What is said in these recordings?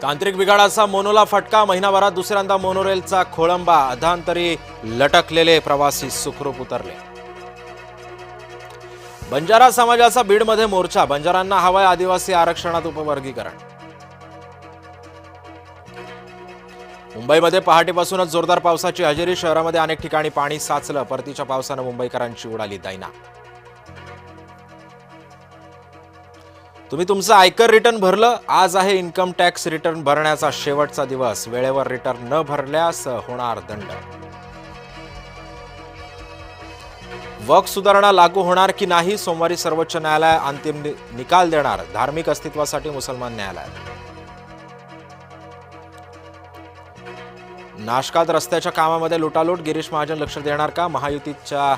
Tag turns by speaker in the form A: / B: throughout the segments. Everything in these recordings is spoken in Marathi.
A: तांत्रिक बिघाडाचा मोनोला फटका. महिनाभरात दुसऱ्यांदा मोनोरेलचा खोळंबा. अधांतरी लटकलेले प्रवासी सुखरूप उतरले. बंजारा समाजाचा बीडमध्ये मोर्चा. बंजारांना हवाय आदिवासी आरक्षणात उपवर्गीकरण. मुंबईमध्ये पहाटेपासूनच जोरदार पावसाची हजेरी. शहरामध्ये अनेक ठिकाणी पाणी साचलं. परतीच्या पावसानं मुंबईकरांची उडाली दैना. तुम्ही तुमचं आयकर रिटर्न भरलं? आज आहे इन्कम टॅक्स रिटर्न भरण्याचा शेवटचा दिवस. वेळेवर रिटर्न न भरल्यास होणार दंड. वक्फ सुधारणा लागू होणार की नाही? सोमवारी सर्वोच्च न्यायालय अंतिम निकाल देणार. धार्मिक अस्तित्वासाठी मुसलमान न्यायालयात. नाशकात रस्त्याच्या कामामध्ये लुटालूट. गिरीश महाजन लक्ष देणार का? महायुतीच्या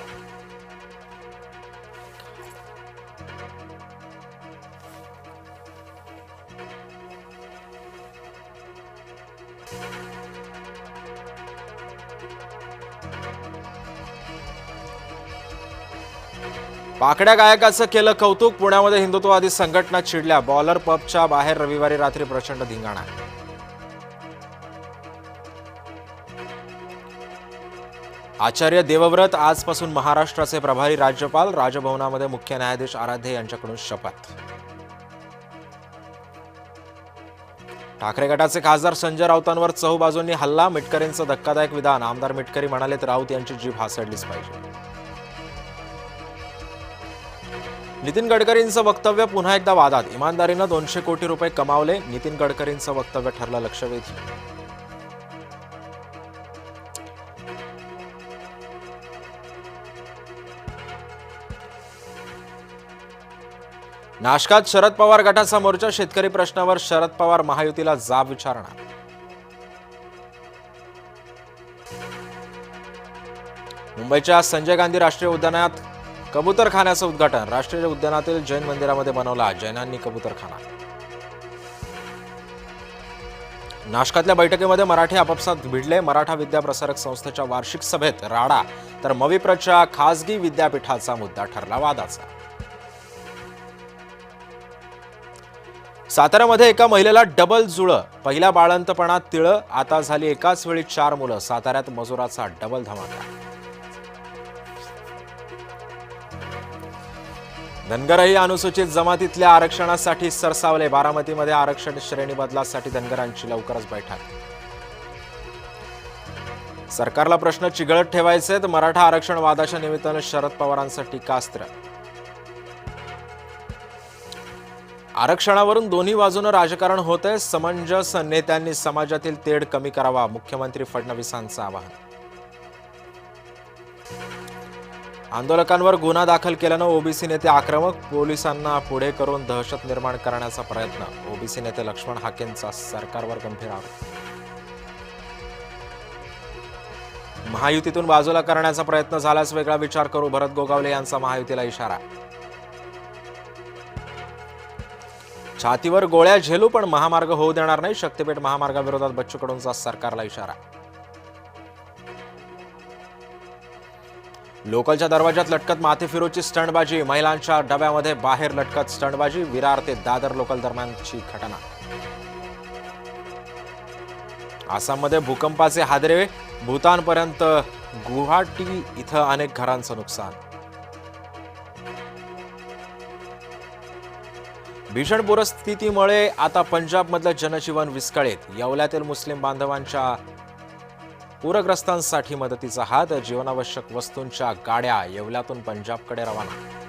A: पाकड्या गायकाचं केलं कौतुक. पुण्यामध्ये हिंदुत्ववादी संघटना चिडल्या. बॉलर पबच्या बाहेर रविवारी रात्री प्रचंड धिंगाणा. आचार्य देवव्रत आजपासून महाराष्ट्राचे प्रभारी राज्यपाल. राजभवनामध्ये मुख्य न्यायाधीश आराध्य यांच्याकडून शपथ. ठाकरे गटाचे खासदार संजय राऊतांवर चहूबाजूंनी हल्ला. मिटकरींचं धक्कादायक विधान. आमदार मिटकरी म्हणाले तर राऊत यांची जीभ हासडलीच पाहिजे. नितीन गडकरींचं वक्तव्य पुन्हा एकदा वादात. इमानदारीनं 200 कोटी रुपये कमावले. नितीन गडकरींचं वक्तव्य ठरलं लक्षवेधी. नाशकात शरद पवार गटाचा मोर्चा. शेतकरी प्रश्नावर शरद पवार महायुतीला जाब विचारणार. मुंबईच्या संजय गांधी राष्ट्रीय उद्यानात कबूतरखान्याचं उद्घाटन. राष्ट्रीय उद्यानातील जैन मंदिरामध्ये बनवला जैनांनी कबूतरखाना. नाशकातल्या बैठकीमध्ये मराठी आपापसात भिडले. मराठा विद्या प्रसारक संस्थेच्या वार्षिक सभेत राडा तर मविप्रच्या खासगी विद्यापीठाचा मुद्दा ठरला वादाचा. साताऱ्यामध्ये एका महिलेला डबल जुळं. पहिल्या बाळंतपणात तिळं. आता झाली एकाच वेळी 4 मुलं. साताऱ्यात मजुराचा डबल धमाका. धनगरही अनुसूचित जमातीतल्या आरक्षणासाठी सरसावले. बारामतीमध्ये आरक्षण श्रेणी बदलासाठी धनगरांची लवकरच बैठक. सरकारला प्रश्न चिघळत ठेवायचे. मराठा आरक्षण वादाच्या निमित्तानं शरद पवारांचं टीकास्त्र. आरक्षणावरून दोन्ही बाजूनं राजकारण होतंय. समंजस नेत्यांनी समाजातील तेढ कमी करावा. मुख्यमंत्री फडणवीसांचं आवाहन. आंदोलकांवर गुन्हा दाखल केल्यानं ओबीसी नेते आक्रमक. पोलिसांना पुढे करून दहशत निर्माण करण्याचा प्रयत्न. ओबीसी नेते लक्ष्मण हाकेंचा सरकारवर गंभीर आरोप. महायुतीतून बाजूला करण्याचा प्रयत्न झाल्यास वेगळा विचार करू. भरत गोगावले यांचा महायुतीला इशारा. छातीवर गोळ्या झेलू पण महामार्ग होऊ देणार नाही. शक्तीपीठ महामार्गाविरोधात बच्चू कडूंचा सरकारला इशारा. लोकलच्या दरवाजात लटकत माथेफिरूची स्टंटबाजी. महिलांच्या डब्यामध्ये बाहेर लटकत स्टंटबाजी. विरार ते दादर लोकल दरम्यानची घटना. आसाममध्ये भूकंपाचे हादरे. भूतानपर्यंत गुवाहाटी इथं अनेक घरांचं नुकसान. भीषण पूरस्थितीमुळे आता पंजाबमधलं जनजीवन विस्कळीत. येवल्यातील मुस्लिम बांधवांच्या पूरग्रस्तांसाठी मदतीचा हात. जीवनावश्यक वस्तूंच्या गाड्या येवल्यातून पंजाबकडे रवाना.